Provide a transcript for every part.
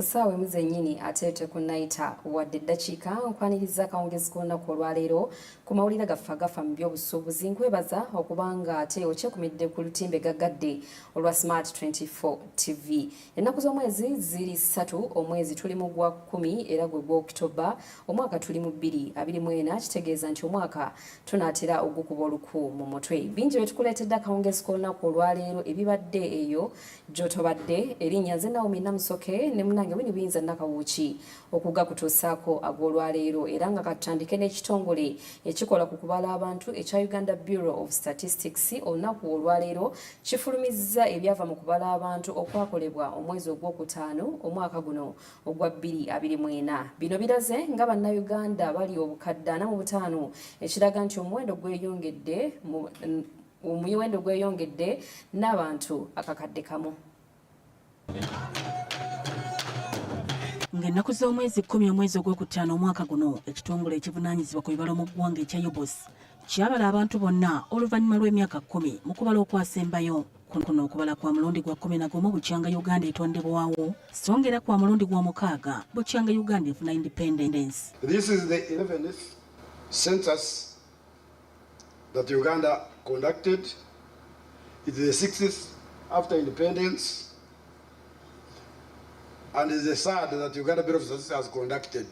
kusaawa emu zennyini ate tekunnayita wadde eddakiika nkwaniriza akawungezi k'olunaku olwaleero ku mawulire gaffe agafa mu byobusuubuzi nkwebaza okubanga ate okyekumidde ku lutimbe gaggadde olwa Smart 24 TV. Ennaku z'omwezi ziri 3, omwezi tuli mu gwa 10 era gwe gwa Oktoba, omwaka tuli mu 2024, kitegeeza nti omwaka tunaatera ogukuba oluku mu mutwe. Bingi bye tukuleetedde akawungezi k'olunaku olwaleero ebibadde eyo gy'otobadde. Erinnya nze Naomi Namusoke ne munange Wini Buyinza Nakawuki okuga kutuusaako ag'olwaleero, era nga katutandike n'ekitongole ekikola ku kubala abantu ekya Uganda Bureau of Statistics. Olunaku olwaleero kifulumizza ebyava mu kubala abantu okwakolebwa omwezi ogwokutaano omwaka guno ogwa 2024. Bino biraze nga bannayuganda bali obukadde 45, ekiraga nti omuwendo gweyongedde n'abantu akakadde kamu. Ng'ennaku z'omwezi 10 omwezi ogwokutaano omwaka guno, ekitongole ekivunaanyizibwa ku bibalo mu ggwanga ekya Byobusuubuzi kyabala abantu bonna oluvannyuma lw'emyaka 10 mu kubala okwasembayo. Kuno okubala kwa mulundi gwa 11 bukyanga Uganda etondebwawo, so ng'era kwa mulundi gwa 6 bukyanga Uganda efuna independence. This is the 11th census that Uganda conducted. It is the 6th after independence, and it is the third that Uganda Bureau of Statistics has conducted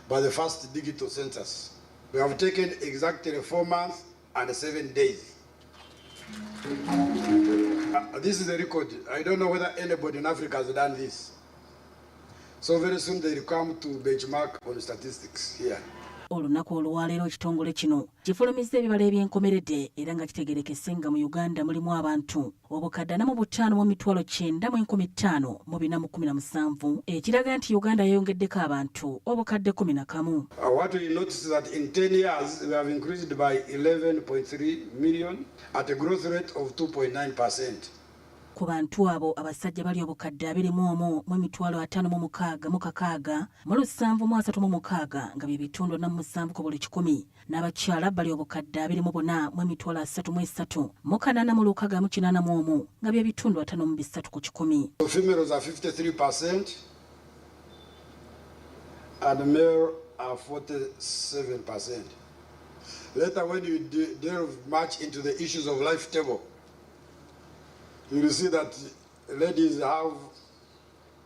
by the first digital census. We have taken exactly 4 months and 7 days. This is a record. I don't know whether anybody in Africa has done this. So very soon they will come to benchmark on statistics here. Olunaku olwaleero ekitongole kino kifulumizza ebibala ebyenkomeredde era nga kitegerekese nga mu Uganda mulimu abantu obukadde 45,417 ekiraga nti Uganda yayongeddeko abantu obukadde 11. What we notice is that in 10 years we have increased by 11.3 million at a growth rate of 2.9%. Ku bantu abo abasajja bali obukadde 21,556 mu 736 nga bye bitundu 47 ku buli 100, n'abakyala bali obukadde 24,33 mu 8,681 nga bye bitundu 53 ku 100. Females are 53% and male are 47%. Later when you delve much into the issues of life table, you will see that ladies have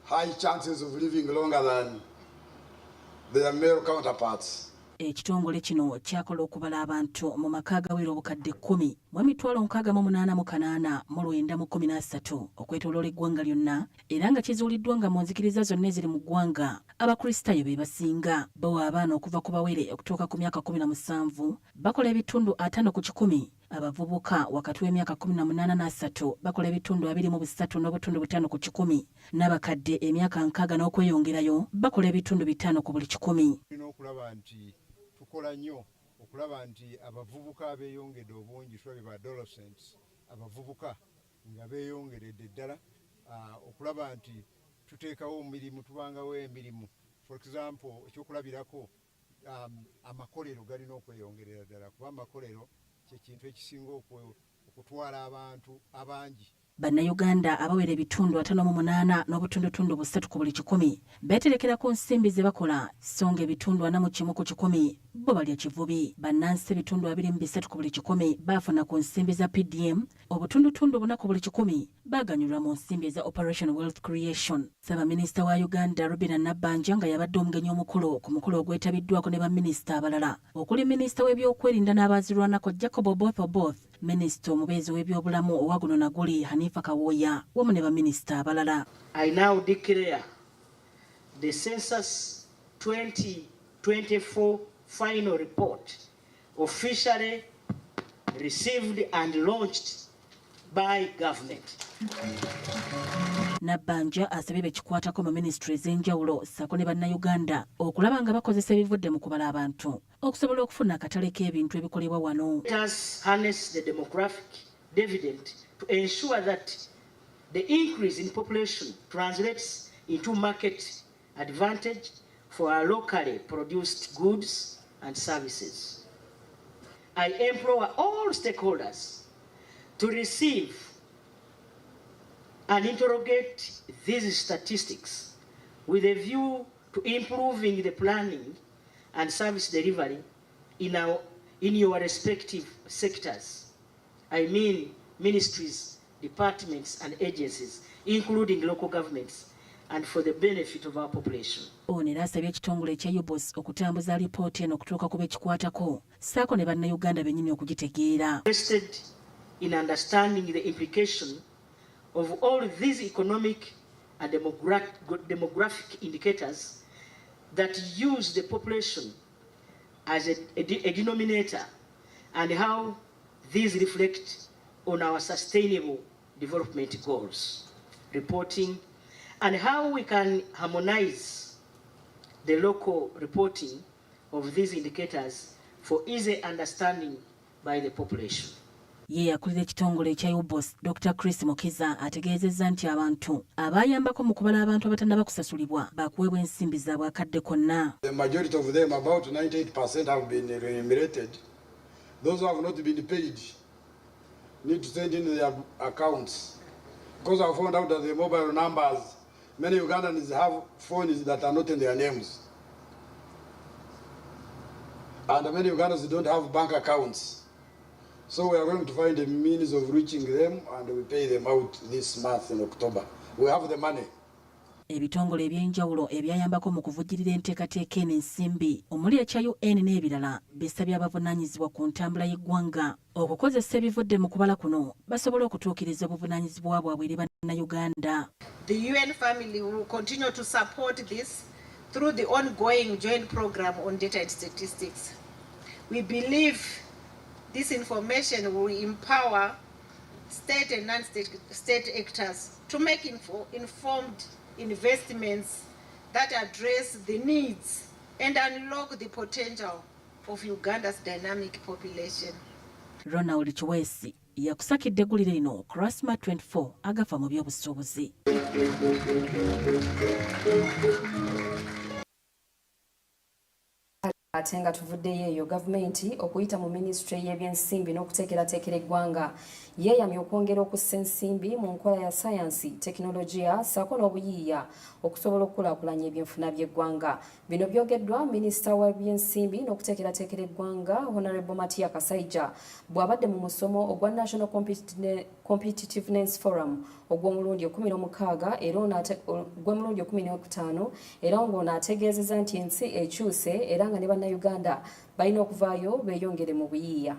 high chances of living longer than their male counterparts. Ekitongole kino kyakola okubala abantu mu maka agawera obukadde 10 mu 68,883 okwetooloola eggwanga lyonna, era nga kizuuliddwa nga mu nzikiriza zonna eziri mu ggwanga abakristaayo be basinga. Bo abaana okuva ku bawere okutuuka ku myaka 17 bakola ebitundu 5 ku 100. Abavubuka wakati w'emyaka 18 n'asatu bakola ebitundu 23.5 ku 100, n'abakadde emyaka 60 n'okweyongerayo bakola ebitundu 5 ku buli 100. Okulaba nti tukola nnyo okulaba nti abavubuka abeeyongedde obungi, tulabe ba adolescents, abavubuka nga beeyongeredde ddala, okulaba nti tuteekawo emirimu, tubangawo emirimu. For example, ekyokulabirako amakolero galina okweyongerera ddala, kuba amakolero kintu ekisinga okutwala abantu abangi. Bannayuganda abawera ebitundu 58 n'obutundutundu 3 ku buli 100 beeterekera ku nsimbi ze bakola, so nga ebitundu 41 ku 100 bo balya kivubi. Bannansi ebitundu 23 ku buli 100 baafuna ku nsimbi za PDM, obutundutundu 4 ku buli 100 baganyulwa mu nsimbi za Operation Wealth Creation. Ssaabaminisita wa Uganda Robinah Nabbanja nga yabadde omugenyi omukulu ku mukolo ogwetabiddwako ne baminisita abalala okuli minisita w'ebyokwerinda n'abaazirwanako Jacob Oboth, minisita omubeezi w'ebyobulamu owa guno naguli Hanifa Kawoya wamu ne baminisita abalala. I now declare the census 2024 final report officially received and launched by government. Nabbanja asabye bekikwatako mu ministry ez'enjawulo ssaako ne bannayuganda okulaba nga bakozesa ebivudde mu kubala abantu okusobola okufuna akatale k'ebintu ebikolebwa wano. Let us harness the demographic dividend to ensure that the increase in population translates into market advantage for our locally produced goods and services. I implore all stakeholders to receive and interrogate these statistics with a view to improving the planning and service delivery in your respective sectors. I mean ministries, departments and agencies, including local governments, and for the benefit of our population. Ono asabye ekitongole ekya UBOS okutambuza alipooti eno okutuuka ku bekikwatako ssaako ne bannayuganda bennyini okugitegeera. Interested in understanding the implication of all these economic and demographic indicators that use the population as a denominator and how these reflect on our sustainable development goals, reporting, and how we can harmonize the local reporting of these indicators for easy understanding by the population. Ye akulira ekitongole ekya UBOS Dr. Chris Mukiza ategeezezza nti abantu abayambako mu kubala abantu abatannaba kusasulibwa bakuweebwa ensimbi zaabwe akadde konna. The majority of them, about 98%, have been remunerated. Those who have not been paid need to send in their accounts. Because I found out that the mobile numbers, many Ugandans have phones that are not in their names. And many Ugandans don't have bank accounts. So we are going to find a means of reaching them and we pay them out this month in October. We have the money. Ebitongole ebyenjawulo ebyayambako mu kuvujjirira enteekateeka eno ensimbi omuli ekya UN n'ebirala bisabye abavunaanyizibwa ku ntambula y'eggwanga okukozesa ebivudde mu kubala kuno basobole okutuukiriza obuvunaanyizibwa bwabwe eri bannayuganda. The UN family will continue to support this through the ongoing joint program on data and statistics. We believe this information will empower state and non-state actors to make informed investments that address the needs and unlock the potential of Uganda's dynamic population. Ronald Chiwesi yakusakidde eggulire lino Christmas 24 Agafa mu Byobusuubuzi. Ate nga tuvuddeyo eyo gavumenti okuyita mu minisitule y'ebyensimbi n'okuteekerateekera eggwanga yeeyamye okwongera okussa ensimbi mu nkola ya sayansi tekinologiya ssaako n'obuyiiya okusobola okukulaakulanya ebyenfuna by'eggwanga. Bino byogeddwa minisita w'ebyensimbi n'okuteekerateekera eggwanga Honorable Matia Kasaija bw'abadde mu musomo ogwa National Competitiveness Forum ogw'omulundi 16 era ogw'omulundi 15 era ng'ono ategeezezza nti ensi ekyuse era nga ne bannayuganda balina okuvaayo beeyongere mu buyiiya.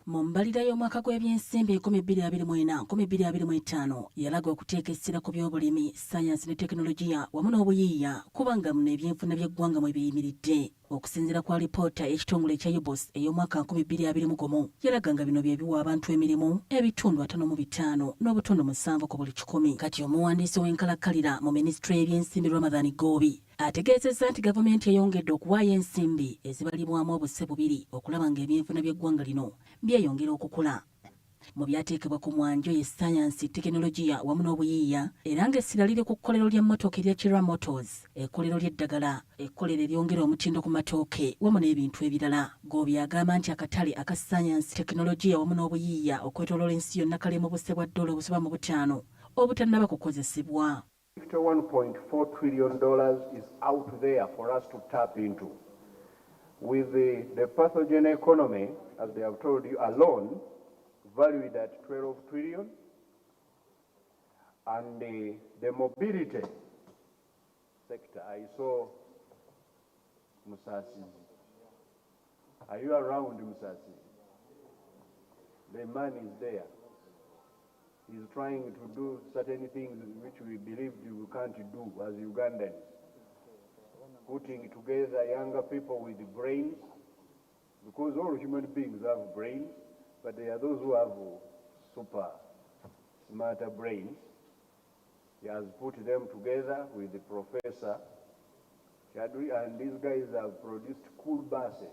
Mu mbalira y'omwaka gw'ebyensimbi 2024-2025 yalaga okuteeka essira ku by'obulimi, sayansi ne tekinologiya wamu n'obuyiiya kubanga muno ebyenfuna by'eggwanga mwe biyimiridde. Okusinziira kwa alipoota ekitongole ekya UBOS ey'omwaka 2021 yalaga nga bino bye biwa abantu emirimu ebitundu 55 n'obutundu 7 ku buli 100. Kati omuwandiisi w'enkalakkalira mu minisitule y'ebyensimbi Ramadhan Gobi ategeezezza nti gavumenti eyongedde okuwaayo ensimbi ezibalibwamu obuse bubiri okulaba ng'ebyenfuna by'eggwanga lino byeyongera okukula. Mu byateekebwa ku mwanjo ye sayansi tekinologiya wamu n'obuyiiya era ng'essira liri ku kkolero ly'emmotoka erya Kira Motors, ekkolero ly'eddagala, ekkolero eryongera omutindo ku matooke wamu n'ebintu ebirala. Gobi agamba nti akatale aka sayansi tekinologiya wamu n'obuyiiya okwetooloola ensi yonna kali mu buse bwa ddoola obusoba mu 5 obutannaba kukozesebwa. $51.4 trillion is out there for us to tap into. With the pathogen economy, as they have told you, alone, valued at 12 trillion, and the mobility sector, I saw Musasi. Are you around, Musasi? The man is there. He's trying to do certain things which we believe we can't do as Ugandans. Putting together younger people with brains, because all human beings have brains, but there are those who have super smarter brains. He has put them together with the Professor Chadri, and these guys have produced cool buses.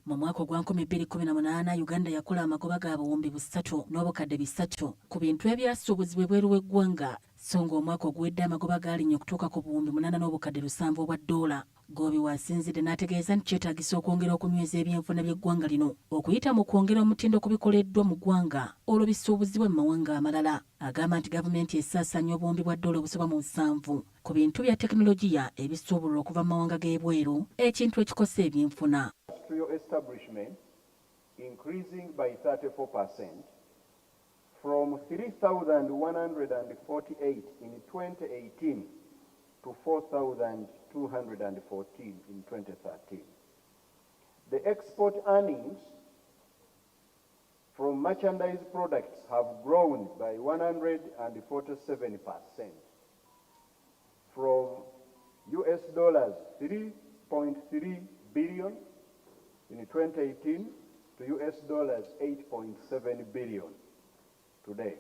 Mu mwaka ogwa 2018 Uganda yakola amagoba ga buwumbi 3 n'obukadde 3 ku bintu ebyasuubuzibwa ebweru w'eggwanga so ng'omwaka oguwedde amagoba gaalinnye okutuuka ku buwumbi 8.7 obwa ddoola. Goobi waasinzidde n'ategeeza nti kyetaagisa okwongera okunyweza ebyenfuna by'eggwanga lino okuyita mu kwongera omutindo ku bikoleddwa mu ggwanga olwo bisuubuzibwa mu mawanga amalala. Agamba nti gavumenti esaasaanya obuwumbi bwa ddoola obusoba mu 7 ku bintu bya tekinologiya ebisuubulwa okuva mu mawanga g'ebweru, ekintu ekikosa ebyenfuna. Increasing by 34% from 3,148 in 2018 to 4,214 in 2013. The export earnings from merchandise products have grown by 147% from US dollars 3.3 billion in 2018 to US dollars 8.7 billion today.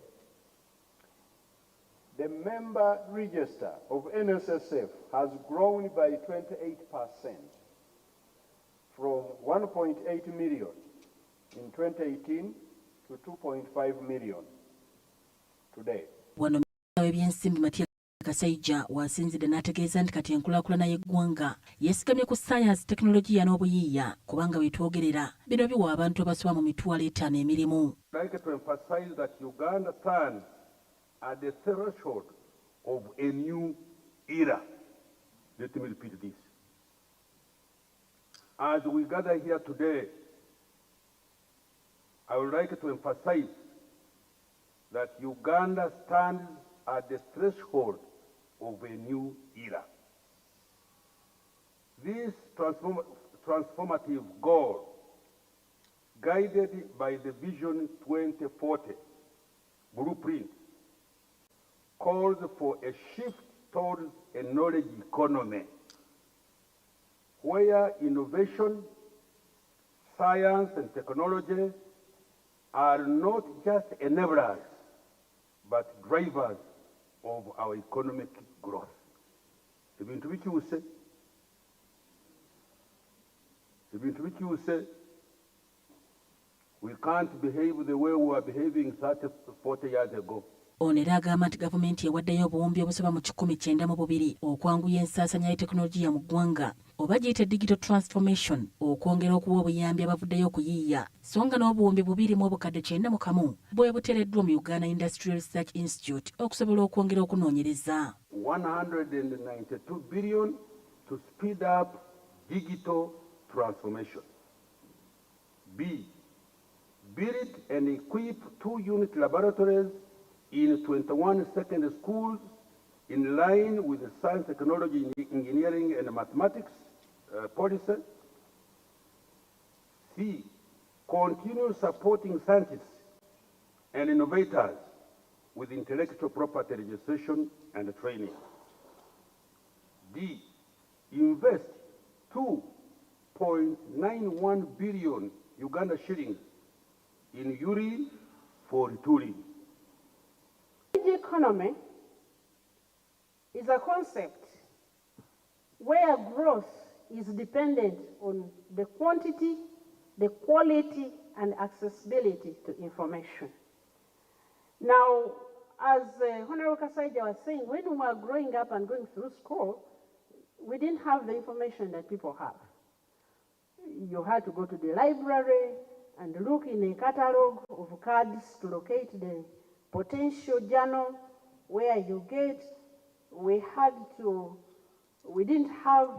The member register of NSSF has grown by 28% from 1.8 million in 2018 to 2.5 million today. Kasajja waasinzidde n'ategeeza nti kati enkulaakulana y'eggwanga yeesigamye ku ssayansi, tekinologiya n'obuyiiya kubanga weetwogerera bino biwa abantu abasoba mu mitwalo 5 emirimu. I'd like to emphasize that Uganda stands at the threshold of a new era. Let me repeat this. As we gather here today, I would like to emphasize that Uganda stands at the threshold of a new era. This transformative goal, guided by the Vision 2040 blueprint, calls for a shift towards a knowledge economy where innovation, science and technology are not just enablers but drivers of our economic growth. Ebintu bikyuse. We can't behave the way we were behaving 30, 40 years ago. Ono era agamba nti gavumenti ewaddeyo obuwumbi obusoba mu 192 okwanguya ensaasaanya ya tekinologiya mu ggwanga oba giyite digital transformation, okwongera okuwa obuyambi abavuddeyo okuyiiya, so nga n'obuwumbi 2.91 bwe buteereddwa mu Uganda Industrial Research Institute okusobola okwongera okunoonyereza. 192 billion to speed up digital transformation. B. Build and equip 2-unit laboratories in 21 secondary schools in line with the science, technology, engineering and mathematics policy. C. Continue supporting scientists and innovators with intellectual property registration and training. D. Invest 2.91 billion Uganda shillings in urine for retooling. The economy is a concept where growth is dependent on the quantity, the quality, and accessibility to information. Now, as Honorable Kasaija was saying, when we were growing up and going through school, we didn't have the information that people have. You had to go to the library and look in a catalog of cards to locate the potential journal where you get. We didn't have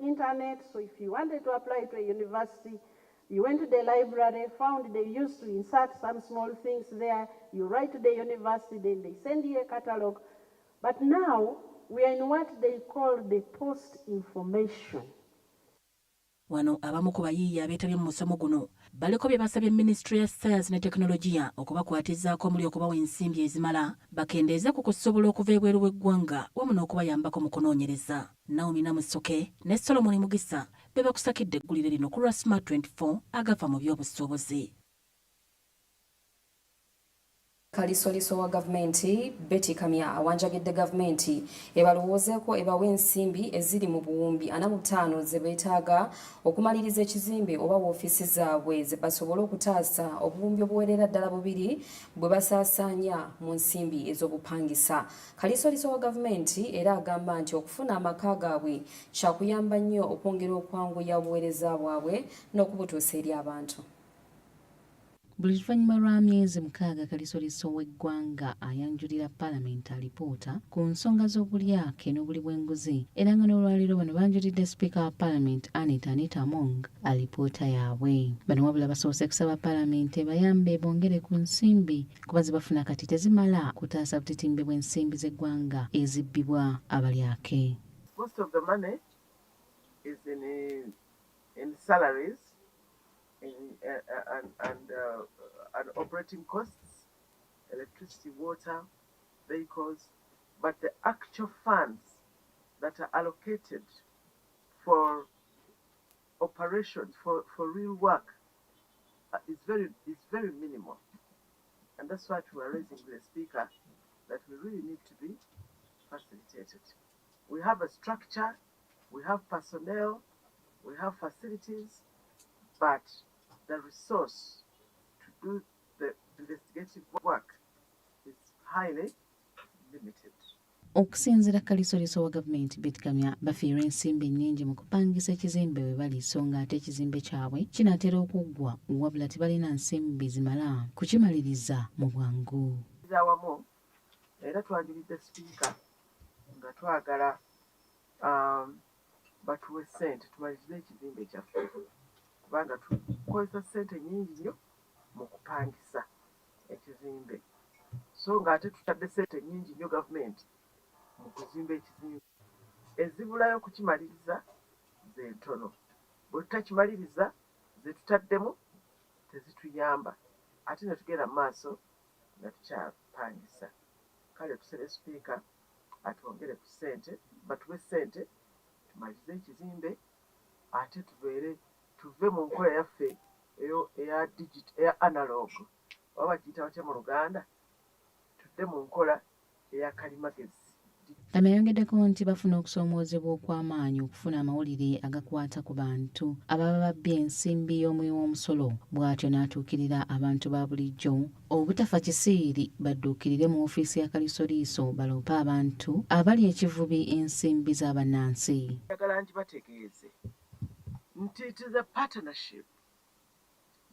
internet, so if you wanted to apply to a university, you went to the library, found they used to insert some small things there, you write to the university, then they send you a catalog. But now, we are in what they call the post-information. Wano abamu ku bayiiya abeetabye mu musomo guno baliko bye basabye Ministry ya Science ne Technologiya okubakwatizaako omuli okubawa ensimbi ezimala bakendeeze ku kusobola okuva ebweru w'eggwanga wamu n'okubayambako mu kunoonyereza. Naomi Namusoke ne Solomon Mugisa be bakusakidde eggulire lino ku Smart 24 Agafa mu byobusuubuzi. Kalisoliso wa gavumenti Betty Kamya awanjagidde gavumenti ebalowoozeeko ebawe ensimbi eziri mu buwumbi 45 ze beetaaga okumaliriza ekizimbe oba woofiisi zaabwe ze basobole okutaasa obuwumbi obuwerera ddala 2 bwe basaasaanya mu nsimbi ez'obupangisa. Kalisoliso wa gavumenti era agamba nti okufuna amaka gaabwe kyakuyamba nnyo okwongera okwanguya obuweereza bwabwe n'okubutuusa eri abantu. Buli luvannyuma lwa myezi 6 Kalisoliso w'eggwanga ayanjulira Paalamenti alipoota ku nsonga z'obulyake n'obuli bw'enguzi era nga n'olwaleero bano banjulidde Sipiika wa Paalamenti Anita Among alipoota yaabwe. Bano wabula basoose kusaba Paalamenti ebayambe bongere ku nsimbi kuba ze bafuna kati tezimala kutaasa butitimbe bw'ensimbi z'eggwanga ezibbibwa abalyake. Most of the money is in salaries and operating costs, electricity, water, vehicles, but the actual funds that are allocated for operations, for real work, is very minimal. And that's what we are raising with the Speaker, that we really need to be facilitated. We have a structure, we have personnel, we have facilities, but the resource to do the investigative work is highly limited. Okusinziira Kalisoliso wa gavumenti Betty Kamya bafiirwa ensimbi nnyingi mu kupangisa ekizimbe we bali so ng'ate ekizimbe kyabwe kinaatera okuggwa wabula tebalina nsimbi zimala kukimaliriza mu bwangu. Awamu era twanjulidde Sipiika nga twagala batuwe ssente tumalirize ekizimbe kyaffe kubanga tukozesa ssente nnyingi nnyo mu kupangisa ekizimbe so ng'ate tutadde ssente nnyingi nnyo gavumenti mu kuzimba ekizimbe ezibulayo okukimaliriza ze ntono bwe tutakimaliriza ze tutaddemu tezituyamba ate ne tugenda mu maaso nga tukyapangisa. Kale tusere Sipiika atwongere ku ssente batuwe ssente tumalirize ekizimbe ate tuve mu nkola yaffe eya digital eya analog oba bagiyita batya mu Luganda tudde mu nkola eya kalimagezi. Kamya ayongeddeko nti bafuna okusoomoozebwa okw'amaanyi okufuna amawulire agakwata ku bantu ababa babbye ensimbi y'omuwi w'omusolo bw'atyo n'atuukirira abantu ba bulijjo obutafa kisiiri badduukirire mu ofiisi ya Kalisoliiso baloope abantu abali ekivubi ensimbi z'abannansi. Njagala nti bategeeze nti it is a partnership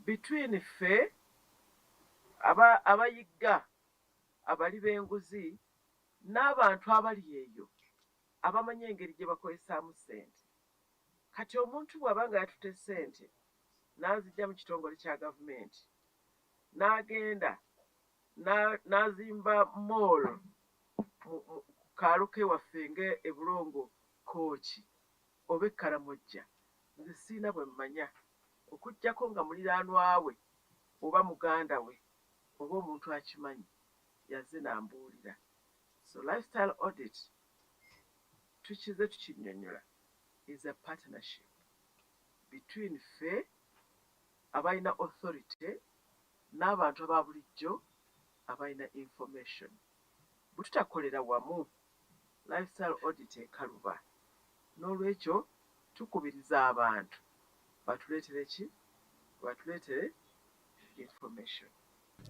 between ffe abayigga abali b'enguzi n'abantu abali eyo abamanyi engeri gye bakozesaamu ssente. Kati omuntu bw'aba nga yatute ssente n'azijja mu kitongole kya gavumenti n'agenda n'azimba moolo ku kaalo ke waffe nga e Bulongo Kooki oba e Karamojja, nze siina bwe mmanya okuggyako nga muliraanwa we oba muganda we oba omuntu akimanyi yazze n'ambuulira. So lifestyle audit tukize tukinnyonnyola is a partnership between ffe abalina authority n'abantu aba bulijjo abalina information. Bwe tutakolera wamu lifestyle audit ekaluba. N'olwekyo tukubiriza abantu batuleetere information.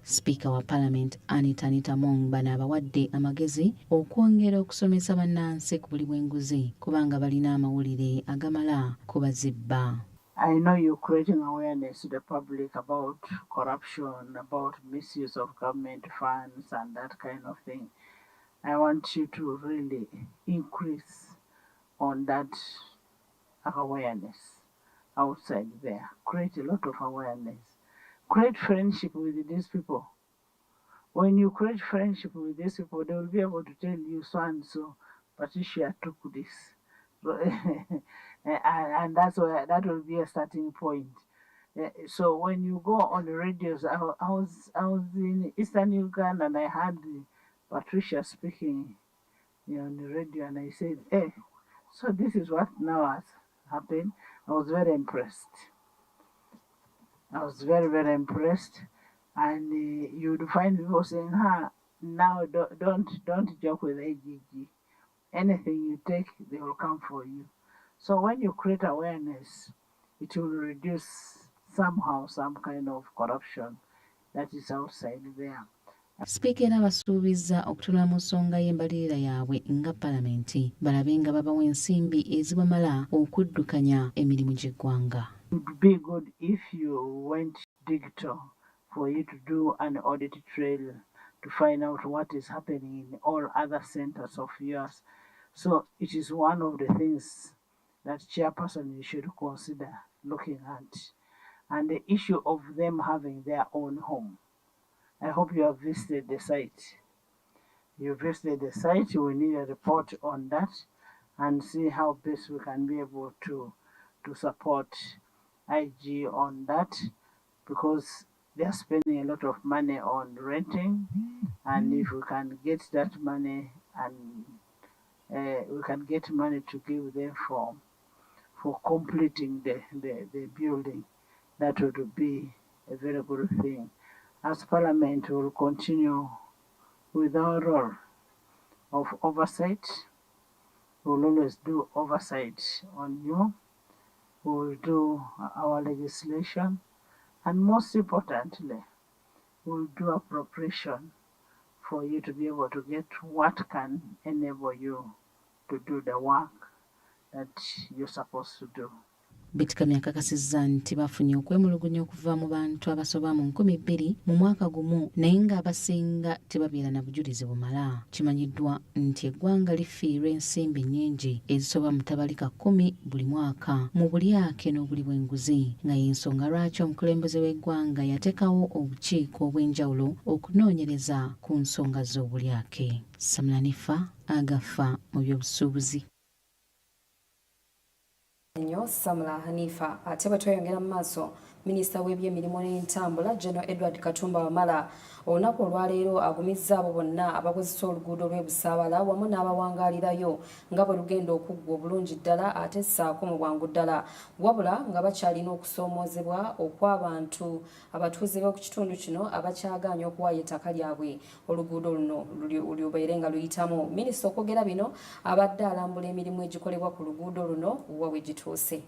Sipiika wa Paalamenti Anita Among bano abawadde amagezi okwongera okusomesa bannansi ku buli bw'enguzi kubanga balina amawulire agamala kubazibba. I know you're creating awareness to the public about corruption, about misuse of government funds and that kind of thing. I want you to really increase on that awareness outside there. Create a lot of awareness. Create friendship with these people. When you create friendship with these people, they will be able to tell you so and so, Patricia took this. And that will be a starting point. So when you go on the radios, I was in Eastern Uganda and I heard Patricia speaking on the radio and I said, hey, so this is what now has happened. I was very impressed. I was very, very impressed. And you would find people saying, now don't joke with AGG. Anything you take, they will come for you. So when you create awareness, it will reduce somehow some kind of corruption that is outside there. Sipiika era basuubizza okutunula mu nsonga y'embalirira yaabwe nga Paalamenti balabe nga babawa ensimbi ezibamala okuddukanya emirimu gy'eggwanga. It would be good if you went digital for you to do an audit trail to find out what is happening in all other centers of yours. So it is one of the things that chairperson should consider looking at. And the issue of them having their own home. I hope you have visited the site. You visited the site, we need a report on that and see how best we can be able to support IG on that, because they are spending a lot of money on renting, and if we can get that money and we can get money to give them for completing the building, that would be a very good thing. As Parliament will continue with our role of oversight, we will always do oversight on you. We will do our legislation, and most importantly, we will do appropriation for you to be able to get what can enable you to do the work that you're supposed to do. Bettikamya akakasizza nti bafunye okwemulugunya okuva mu bantu abasoba mu 2,000 mu mwaka gumu naye ng'abasinga tebabeera na bujulizi bumala. Kimanyiddwa nti eggwanga lifiirwa ensimbi nnyingi ezisoba mu tabalika 10 buli mwaka mu bulyake n'obuli bw'enguzi, nga y'ensonga lwaki omukulembeze w'eggwanga yateekawo obukiiko obw'enjawulo okunoonyereza ku nsonga z'obulyake. Samlanifa, Agafa mu byobusuubuzi. Nnyo Samla Hanifa. Ate bwe tweyongera mu maaso, minisita w'ebyemirimu n'entambula General Edward Katumba Wamala olunaku olwaleero agumizza abo bonna abakozesa oluguudo lw'Ebusaabala wamu n'abawangaalirayo nga bwe lugenda okuggwa obulungi ddala ate ssaako mu bwangu ddala, wabula nga bakyalina okusoomoozebwa okw'abantu abatuuze b'oku kitundu kino abakyagaanya okuwaayo ettaka lyabwe oluguudo luno lubeere nga luyitamu. Minisita okwogera bino abadde alambula emirimu egikolebwa ku luguudo luno wa bwe gituuse.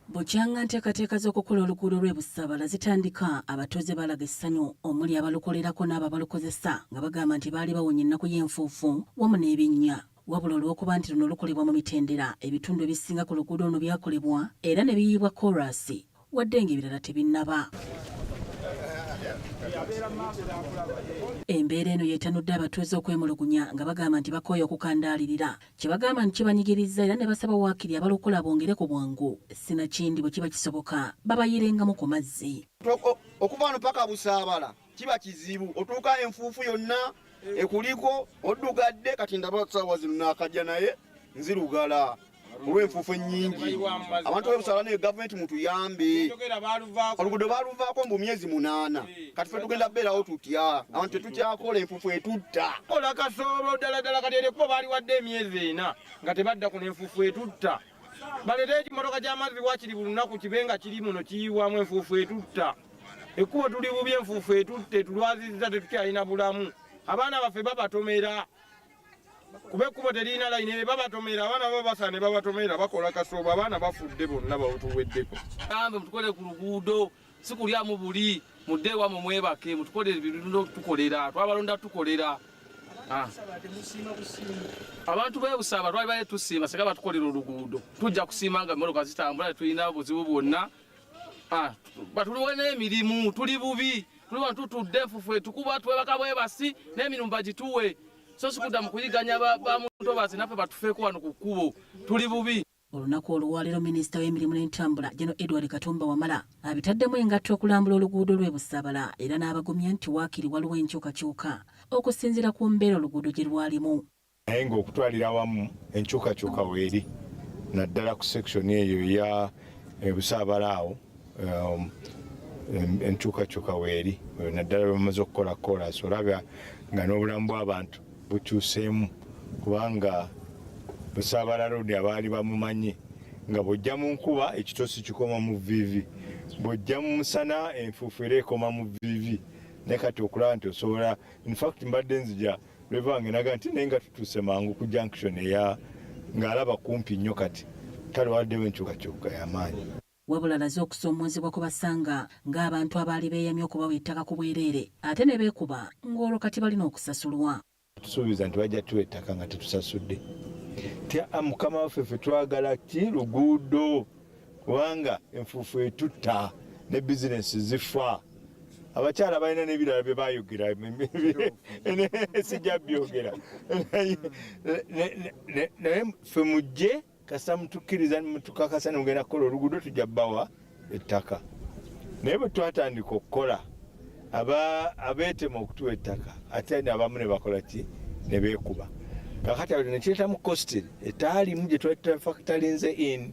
Bukyanga nteekateeka z'okukola oluguudo lw'Ebusaabala zitandika, abatuuze balaga essanyu omuli abalukolerako n'abo abalukozesa nga bagamba nti baali bawonya ennaku y'enfuufu wamu n'ebinnya. Wabula olw'okuba nti luno lukolebwa mu mitendera, ebitundu ebisinga ku luguudo luno byakolebwa era ne biyiibwa koolaasi wadde ng'ebirala tebinnaba. Embeera eno yeetanudde abatuuze okwemulugunya nga bagamba nti bakooye okukandaalirira, kye bagamba nti kibanyigiriza era ne basaba waakiri abalukola bongere ku bwangu, sinakindi bwe kiba kisoboka babayirengamu ku mazzi. Okuva wano paka Busaabala kiba kizibu, otuuka enfuufu yonna ekuliko oddugadde, kati ndaba ssaawa zino naakajja naye nzirugala olw'enfuufu ennyingi. Abantu b'Ebusaabala ne gavumenti mutuyambe, oluguudo baaluvaako mu myezi 8, kati ffe tugenda beerawo tutya, abantu tetukyakola, enfuufu etutta. Kola kasoobo ddala kati eri kuba baali wadde emyezi 4 nga tebadda ku n'enfuufu etutta. Baleete ekimotoka ky'amazzi waakiri buli lunaku kibe nga kiri muno kiyiibwamu enfuufu etutta. Ekkubo tuli bubi, enfuufu etutte, tulwazizza tetukyalina bulamu. Abaana baffe babatomera. Kuba ekkubo terina layini babatomera, abaana babasa ne babatomera bakola kasoobo, abaana bafudde bonna batuweddeko. Kambe mutukole ku luguudo, si kulyamu buli, mudde ewammwe mwebake, mutukole ebintu tukolera, twabalonda tukolera. Abantu b'Ebusaabala twali bale tusiima seka batukolera oluguudo. Tujja kusiima nga emmotoka zitambula, tulina obuzibu bwonna. Batuliwe n'emirimu, tuli bubi, tuli wano tutudde enfuufu etukuba, twebaka bwebasi n'emirimu bagituwe. So sikudda mu kuyiganya ba muntu bazi naffe batufeeko wano ku kkubo, tuli bubi. Olunaku olwaleero minisita w'emirimu n'entambula General Edward Katumba Wamala abitaddemu engatto okulambula oluguudo lw'Ebusaabala era n'abagumya nti waakiri waliwo enkyukakyuka okusinziira ku mbeera oluguudo gye lwalimu. Naye ng'okutwalira awamu enkyukakyuka weeri naddala ku sekisoni eyo ya Busaabala awo, enkyukakyuka weeri naddala bamaze okukola koolaasi, olaba nga n'obulamu bw'abantu bukyuseemu, kubanga Busaabala Road abaali bamumanyi nga bw'ojja mu nkuba ekitosi kikoma mu viivi, bw'ojja mu musana enfuufu era ekoma mu vivi naye kati okulaba nti osobola infact mbadde nzija lwevange naga nti naye nga tutuuse mangu ku junction eya ng'alaba kumpi nnyo kati taliwaddewo enkyukakyuka y'amaanyi. Wabula laze okusoomoozebwa ku basanga ng'abantu abaali beeyamye okubawa ettaka ku bwereere ate ne beekuba ng'olwo kati balina okusasulwa. Tusuubiza nti bajja tuwa ettaka nga tetusasudde. Mukama waffe ffe twagala ki luguudo kubanga enfuufu etutta ne bizinensi zifa. Abakyala balina n'ebirala bye baayogera sijja byogera naye ffe mujje kasita mutukkiriza mutukakasa ne mugenda kukola oluguudo tujja bbawa ettaka. Naye bwe twatandika okukola abeetema okutuwa ettaka ate abamu ne bakola ki ne beekuba. Kakati awo ne kireetamu cost etaalimu gye twali factorinze in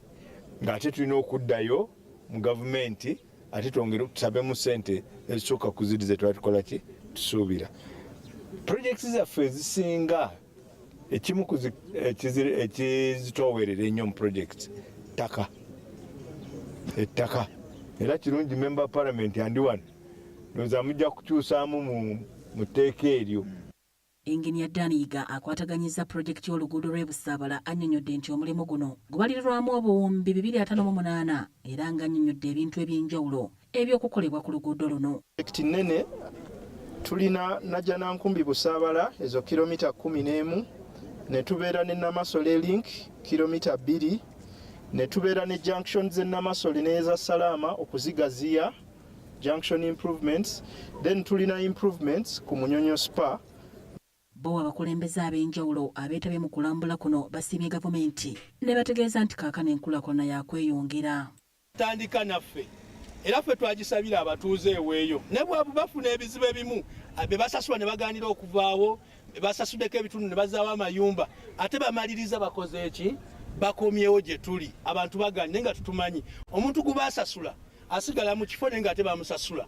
ng'ate tulina okuddayo mu gavumenti ate twongere tusabemu ssente ezisooka ku ziri ze twali tukola ki tusuubira. Projects zaffe ezisinga ekimu ekizitwowerera ennyo mu project ettaka era kirungi member parliament andi wano ndowooza mujja kukyusaamu mu tteeka eryo. Engineer Daniga akwataganyiza pulojekiti y'oluguudo lw'e Busaabala annyonnyodde nti omulimu guno gubalirirwamu obuwumbi 258 era ng'annyonnyodde ebintu eby'enjawulo eby'okukolebwa ku luguudo luno. Pulojekiti nnene tulina Najjanankumbi Busaabala ezo kilomita 11 ne tubeera ne Namasole link kilomita 2 ne tubeera ne junction ze Namasole n'eza Salama okuzigaziya junction improvements, then tulina improvements ku Munyonyo Spa. Bo abakulembeze ab'enjawulo abeetabye mu kulambula kuno basiimye gavumenti ne bategeeza nti kaakano enkulaakulana yakweyongera. Tandika naffe era ffe twagisabira abatuuze eweeyo ne bwabwe bafuna ebizibu ebimu be basasula ne bagaanira okuvaawo basasuddeko ebitundu ne bazaawo amayumba ate bamaliriza bakoze eki bakomyewo gye tuli abantu bagaanye nga tutumanyi omuntu gubasasula asigala mu kifo nenga ate bamusasula.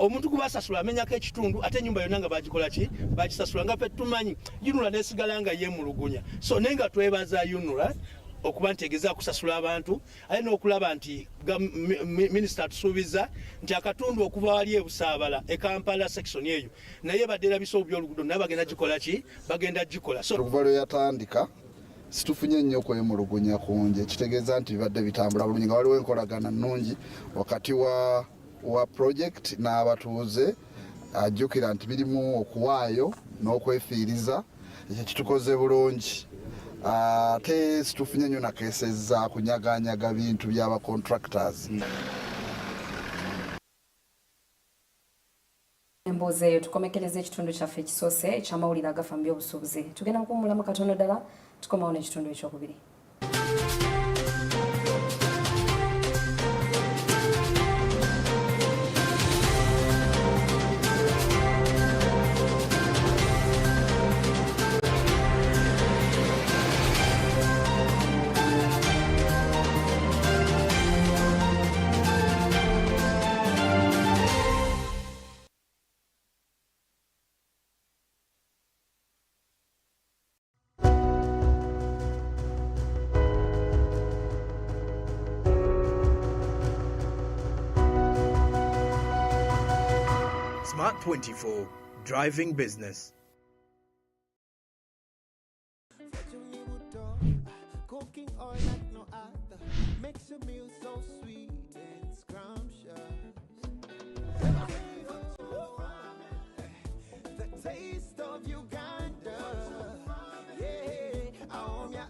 Omuntu kubasasula amenyako ekitundu ate ennyumba yonna nga bagikola ki bagisasula nga ffe tumanyi yunula nesigala nga yeemulugunya. So nenga twebaza yunula okuba ntegeeza kusasula abantu ate n'okulaba nti minisita atusuubiza nti akatundu okuva wali e Busaabala e Kampala section eyo naye badde erabisa obyoluguudo naye bagenda gikola ki bagenda gikola. So okuva lwe yatandika situfunye nnyo kwemulugunya kungi kitegeeza nti bibadde bitambula bulungi nga waliwo enkolagana nnungi wakati wa project n'abatuuze ajjukira nti birimu okuwaayo n'okwefiiriza ekyo kitukoze bulungi. Ate situfunye nnyo nakeseza kunyaganyaga bintu by'aba contractors. Emboozi eyo tukomekereza ekitundu kyaffe ekisoose eky'amawulire agafa mu byobusuubuzi. Tugenda kuwummulamu katono ddala tukomawo n'ekitundu ekyokubiri. Smart 24, driving business. Cooking oil like no other makes your meal so sweet and scrumptious. The taste of Uganda. Yeah,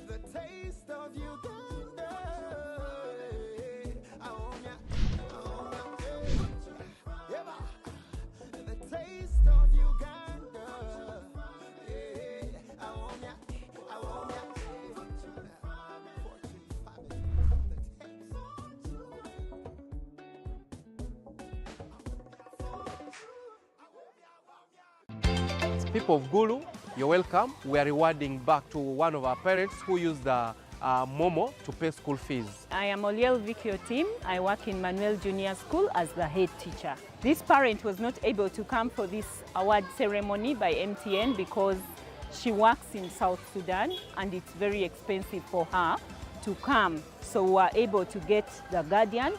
the taste of Uganda. People of Gulu, you're welcome. We are rewarding back to one of our parents who used Momo to pay school fees. I am Oliel Vikio Tim. I work in Manuel Junior School as the head teacher. This parent was not able to come for this award ceremony by MTN because she works in South Sudan and it's very expensive for her to come. So we are able to get the guardian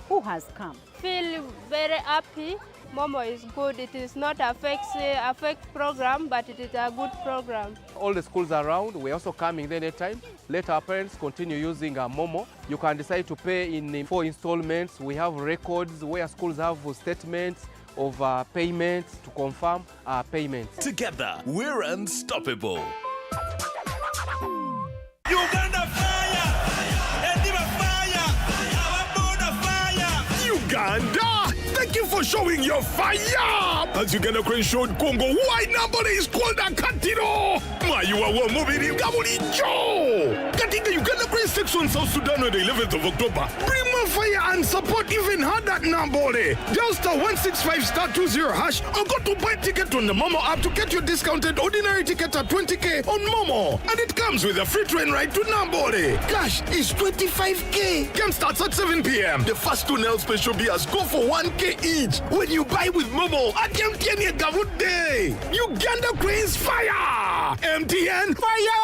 who has come. Feel very happy. Momo is good. It is not affect program, but it is a good program. All the schools around, we're also coming there anytime. Let our parents continue using Momo. You can decide to pay in 4 installments. We have records where schools have statements of payments to confirm payments. Together, we're unstoppable. Uganda fire! Endiba fire! Ababona fire! Uganda! Thank you for showing your fire! As Uganda Crane showed Congo, why number is called a Katiro? Mayuwa wa mubiri gabulicho! Getting the Uganda Crane 6 on South Sudan on the 11th of October. Bring more fire and support even had that number. Dial star 165 star 20 hash or go to buy ticket on the Momo app to get your discounted ordinary ticket at 20k on Momo. And it comes with a free train ride to Nambole. Cash is 25k. Game starts at 7 p.m. The first 2 Nel special beers go for 1k each when you buy with Momo at MTN Gavut Day. Uganda Cranes fire! MTN fire!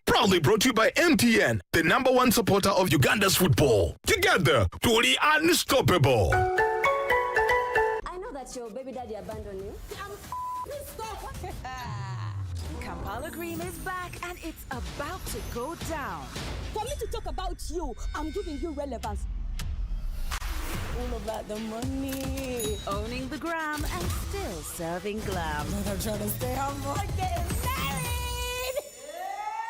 Proudly brought to you by MTN, the #1 supporter of Uganda's football. Together, truly unstoppable. I know that your baby daddy abandoned you. Kampala Cream is back and it's about to go down. For me to talk about you, I'm giving you relevance. All about the money. Owning the gram and still serving glam. But I'm trying to stay humble. Getting married!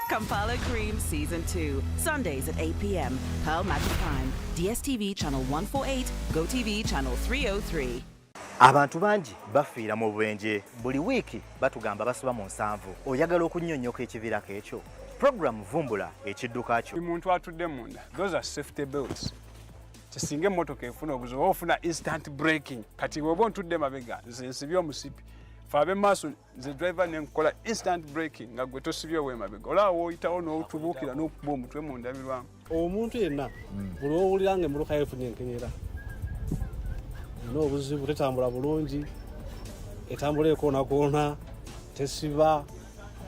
Kampala Cream Season 2, Sundays at 8 p.m. Pearl Magic Prime, DSTV Channel 148, GoTV Channel 303. Abantu bangi bafiira mu bubenje buli wiiki batugamba basuba mu 7. Oyagala okunnyonnyoka ekiviirako ekyo? Program vumbula ekidduka kyo. Omuntu atudde munda, those are safety belts. Kisinga emmotoka efuna obuzibu ofuna instant braking. Kati bw'oba ontudde mabega nze nsibye omusipi. Fa ab'emaaso nze driver ne nkola instant braking nga gwe tosibye w'emabega. Olaba w'oyitawo n'otubuukira n'okuba omutwe mu ndabirwamu. Omuntu yenna buli owulira ng'emmotoka yeefunye enkenyera. N'obuzibu tetambula bulungi, etambula ekoona tesiba,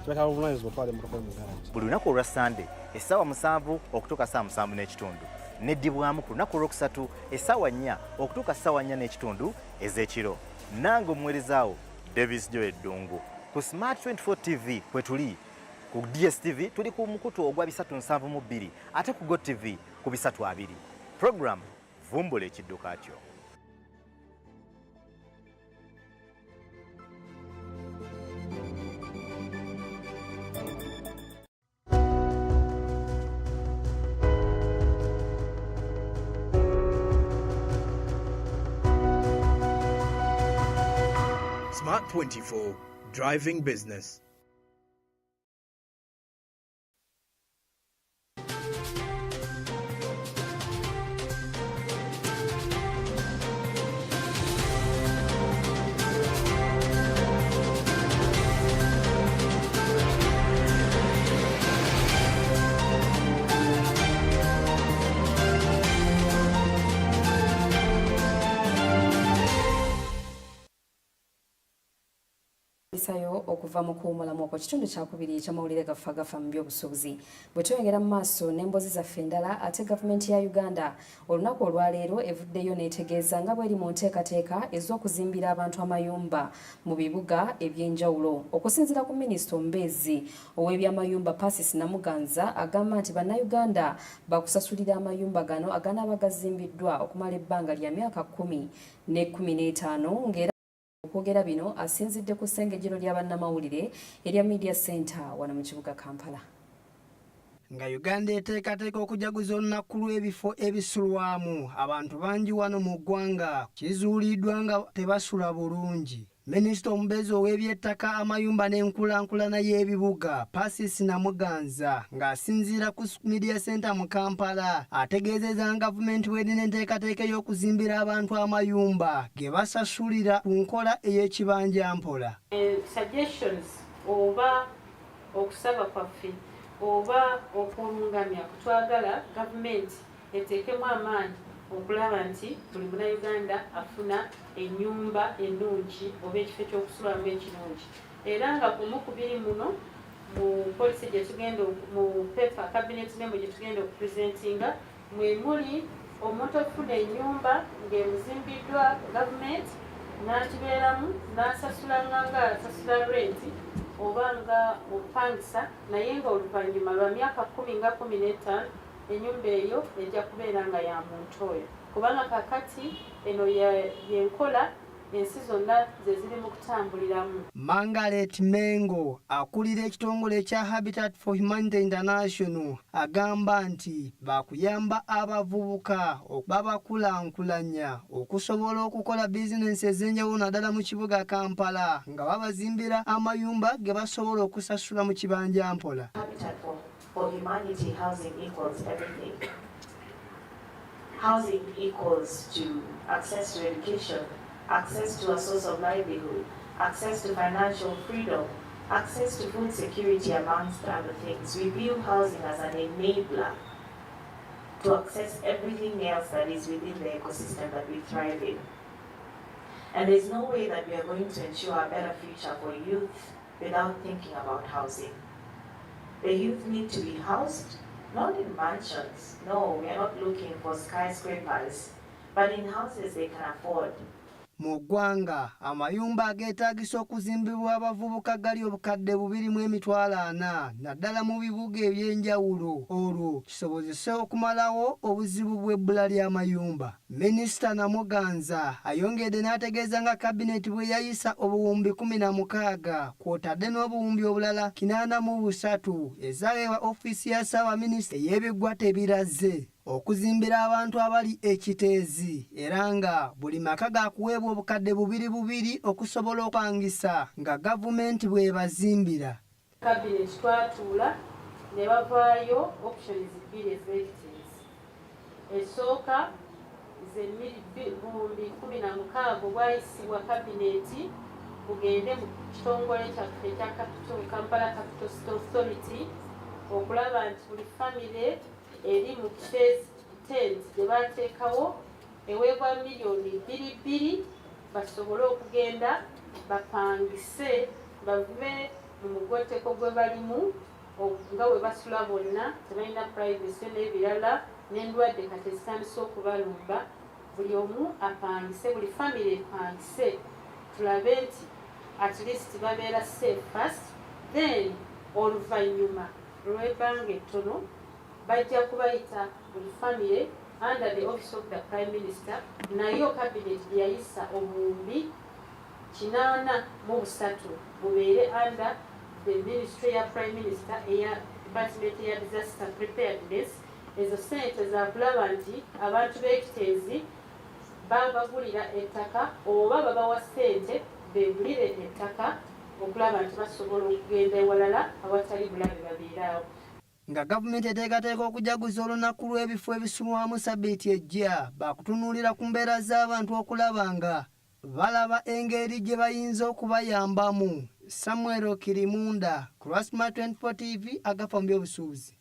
kibaka buvunaanyizibwa otwala emmotoka mu garaji. Buli lunaku olwa Sunday essaawa 7 okutuuka essaawa 7:30 n'eddibwamu ku lunaku olwokusatu essaawa 4 okutuuka essaawa 4:30 ez'ekiro. Nange omuweerezaawo Davis Joe Eddungu ku Smart 24 TV kwe tuli. Ku DSTV tuli ku mukutu ogwa 372 ate ku GoTV ku 320. Program vumbula ekidduka kyo. Smart 24, driving business. Sayo okuva mu kuwumulamu ku kitundu kyakubiri eky'amawulire Agafa mu byobusuubuzi. Bwe tweyongera mu maaso n'emboozi zaffe endala ate gavumenti ya Uganda olunaku olwaleero evuddeyo n'etegeeza nga bw'eri mu nteekateeka ez'okuzimbira abantu amayumba mu bibuga eby'enjawulo. Okusinziira ku minisita omubeezi ow'ebyamayumba Pasis Namuganza agamba nti bannayuganda bakusasulira amayumba gano aganaaba gazimbiddwa okumala ebbanga lya myaka 10 ne 15 ng'era okwogera bino asinzidde ku ssengejjero ly'abannamawulire erya Media Center wano mu kibuga Kampala. Nga Uganda eteekateeka okujaguza olunaku lw'ebifo ebisulwamu abantu bangi wano mu ggwanga kizuuliddwa nga tebasula bulungi. Minisita omubeezi ow'ebyettaka amayumba n'enkulaakulana y'ebibuga Pasis Namuganza ng'asinziira ku Media Center mu Kampala ategeezezza gavumenti bw'erina enteekateeka y'okuzimbira abantu amayumba ge basasulira ku nkola ey'ekibanja mpola. Suggestions oba okusaba kwaffe oba okulungamya kutwagala gavumenti eteekemu amaanyi okulaba nti buli munnayuganda afuna ennyumba ennungi oba ekifo ky'okusulamu ekirungi era nga kumu ku biri muno mu policy gye tugenda mu paper cabinet memo gye tugenda okupresentinga mwe muli omuntu ofuna ennyumba ng'emuzimbiddwa gavumenti n'agibeeramu n'asasula nga asasula rent oba nga opangisa naye nga oluvannyuma lwa myaka 10 nga 15 ennyumba eyo ejja kubeera nga ya muntu oyo kubanga kakati eno yenkola ensi zonna ze ziri mu kutambuliramu. Margaret Mengo akulira ekitongole ekya Habitat for Humanity International agamba nti bakuyamba abavubuka babakulankulanya okusobola okukola bizinensi ez'enjawulo naddala mu kibuga Kampala nga babazimbira amayumba ge basobola okusasula mu kibanja mpola. Habitat for Humanity housing equals everything. Housing equals to access to education, access to a source of livelihood, access to financial freedom, access to food security, amongst other things. We view housing as an enabler to access everything else that is within the ecosystem that we thrive in. And there's no way that we are going to ensure a better future for youth without thinking about housing. The youth need to be housed, not in mansions. No, we are not looking for skyscrapers, but in houses they can afford. Mu ggwanga amayumba ageetaagisa okuzimbibwa abavubuka gali obukadde 240 naddala mu bibuga eby'enjawulo olwo kisobozese okumalawo obuzibu bw'ebbula ly'amayumba. Minisita Namuganza ayongedde n'ategeeza nga kabineti bwe yayisa obuwumbi 16 kw'otadde n'obuwumbi obulala 83 ezaweebwa ofiisi ya Ssaabaminisita ey'ebiggwa tebiraze okuzimbira abantu abali ekiteezi era nga buli maka gaakuweebwa obukadde 2 okusobola okupangisa nga gavumenti bwebazimbira. Cabinet twatuula ne bavaayo options 2 effectives. Esooka ze 2016 bwayisibwa kabineti bugende mu kitongole kyaffe ekya Kampala Capital City Authority okulaba nti buli famire eri mu phase 10 gye bateekawo eweebwa miliyoni 2 basobole okugenda bapangise bave mu mugoteko gwe balimu nga we basula bonna tebalina privacy n'ebirala n'endwadde kati zitandise okubalumba buli omu apangise buli famire epangise tulabe nti at least babeera safe first then oluvannyuma lw'ebbanga ettono bajja kubayita buli famire under the office of the Prime Minister nayo cabinet yayisa obuwumbi 83 bubeere under the Ministry ya Prime Minister eya Department ya Disaster Preparedness. Ezo sente za kulaba nti abantu b'ekiteezi babagulira ettaka oba babawa sente begulire ettaka okulaba nti basobola okugenda ewalala awatali bulabe babeeraawo. Nga gavumenti eteekateeka okujaguza olunaku lw'ebifo ebisulwamu Ssabbiiti ejja bakutunuulira ku mbeera z'abantu okulaba nga balaba engeri gye bayinza okubayambamu. Samuel Kirimunda ku Smart 24 TV Agafa mu Byobusuubuzi.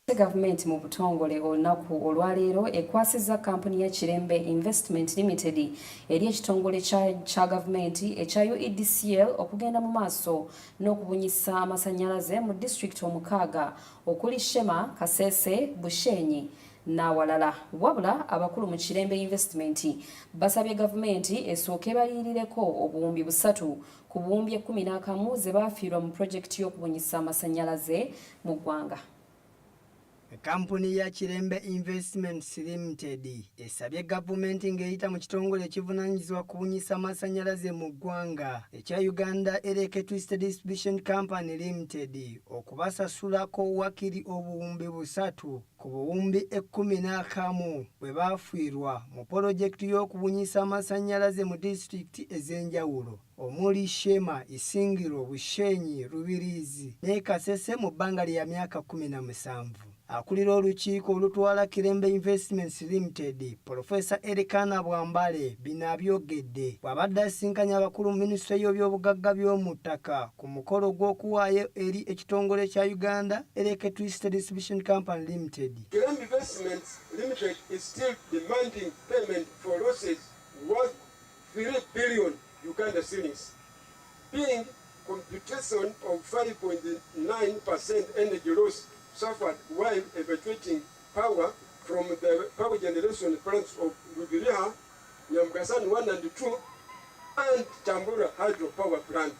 Gavumenti mu butongole olunaku olwaleero ekwasizza kampuni ya Kirembe Investment Limited eri ekitongole kya gavumenti ekya UEDCL okugenda mu maaso n'okubunyisa amasannyalaze mu disitulikiti 6 okuli Shema, Kasese, Bushenyi n'awalala. Wabula abakulu mu Kirembe Investment basabye gavumenti esooke baliyirireko obuwumbi 3 ku buwumbi 11 ze baafiirwa mu pulojekiti y'okubunyisa amasannyalaze mu ggwanga. Kampuni ya Kirembe Investments Limited esabye gavumenti ng'eyita mu kitongole ekivunaanyizibwa kubunyisa amasannyalaze mu ggwanga ekya Uganda Electricity Distribution Company Limited okubasasulako wakiri obuwumbi 3 ku buwumbi 11 bwe baafiirwa mu pulojekiti y'okubunyisa amasannyalaze mu disitulikiti ez'enjawulo omuli Shema, Isingiro, Bushenyi, Rubirizi ne Kasese mu bbanga lya myaka 17. Akulira olukiiko olutwala Kirembe Investments Limited, Professor Erikana Bwambale bino abyogedde bw'abadde asinkanya abakulu mu minisitule y'ebyobugagga by'omu ttaka ku mukolo gw'okuwaayo eri ekitongole kya Uganda Electricity Distribution Company Limited. Kirembe Investments Limited is still demanding payment for losses worth 3 billion Uganda shillings, being computation of 5.9% energy loss suffered while evacuating power from the power generation plants of Lubiria, Nyamgasan 1 and 2, and Tambura hydropower plant.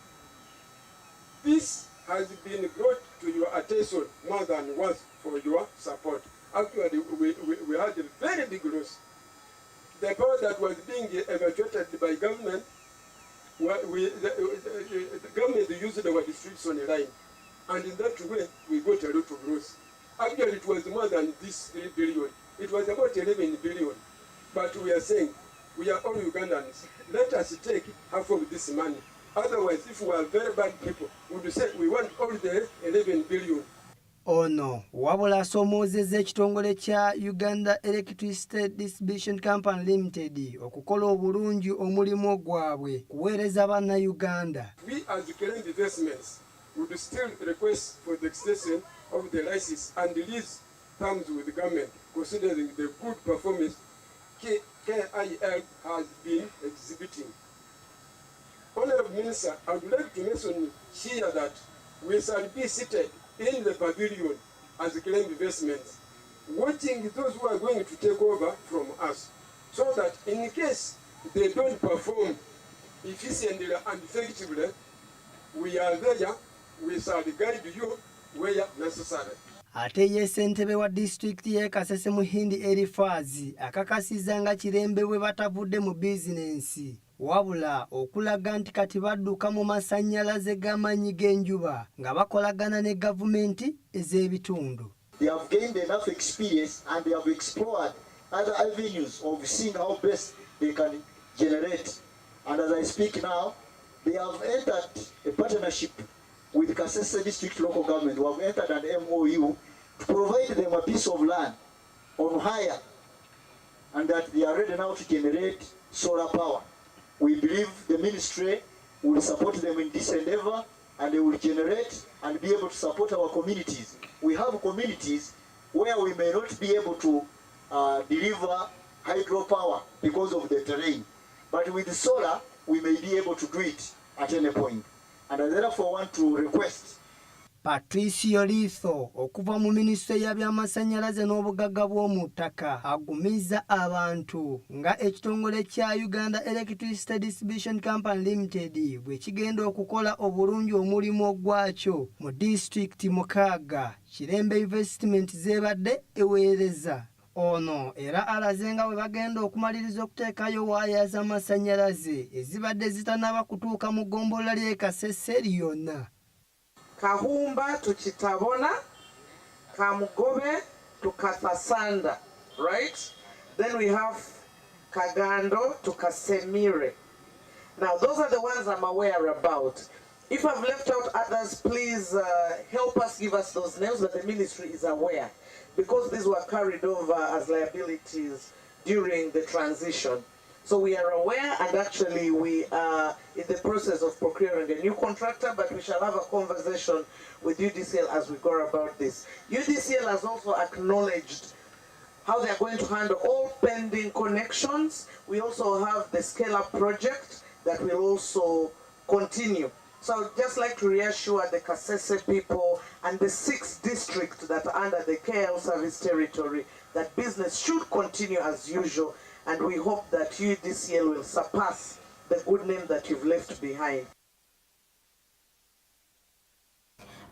This has been brought to your attention more than once for your support. Actually, we had a very big loss. The power that was being evacuated by government, the government used our distribution line, and in that way, we got a lot of loss. Actually, it was more than this 3 billion. It was about 11 billion. But we are saying, we are all Ugandans. Let us take half of this money. Otherwise, if we are very bad people, we would say we want all the 11 billion. Ono wabula asomoozezza ekitongole kya Uganda Electricity Distribution Company Limited okukola obulungi omulimu gwabwe kuweereza bannayuganda. We as Kerem Investments would still request for the extension of the license and lease terms with the government, considering the good performance KIL has been exhibiting. Honorable Minister, I would like to mention here that we shall be seated in the pavilion as Kerem Investments, watching those who are going to take over from us, so that in case they don't perform efficiently and effectively, we are there, we shall guide you where necessary. Ate ye ssentebe wa disitulikiti y'e Kasese Muhindi Erifaazi akakasizza nga Kirembe bwe batavudde mu bizinensi wabula okulaga nti kati badduka mu masannyalaze g'amaanyi g'enjuba nga bakolagana ne gavumenti ez'ebitundu. They have gained enough experience and they have explored other avenues of seeing how best they can generate. And as I speak now, they have entered a partnership with Kasese District Local Government, who have entered an MOU to provide them a piece of land on hire, and that they are ready now to generate solar power. We believe the ministry will support them in this endeavor, and they will generate and be able to support our communities. We have communities where we may not be able to deliver hydropower because of the terrain, but with the solar, we may be able to do it at any point. And I therefore want to request Patricio Litho okuva mu minisitule ya by'amasannyalaze n'obugagga bw'omu ttaka agumizza abantu nga ekitongole kya Uganda Electricity Distribution Company Limited bwe kigenda okukola obulungi omulimu ogwakyo mu disitulikiti mukaaga Kirembe Investment z'ebadde eweereza. Ono era alaze nga bwe bagenda okumaliriza okuteekayo waaya z'amasannyalaze ezibadde zitannaba kutuuka mu ggombolola ly'e Kasese lyonna. Kahumba to Chitabona, Kamugobe to Kathasanda, right? Then we have Kagando to Kasemire. Now those are the ones I'm aware about. If I've left out others, please help us, give us those names, but the ministry is aware, because these were carried over as liabilities during the transition. So we are aware, and actually we are in the process of procuring a new contractor, but we shall have a conversation with UDCL as we go about this. UDCL has also acknowledged how they are going to handle all pending connections. We also have the scale-up project that will also continue. So I would just like to reassure the Kasese people and the 6 districts that are under the KL service territory that business should continue as usual, and we hope that UDCL will surpass the good name that you've left behind.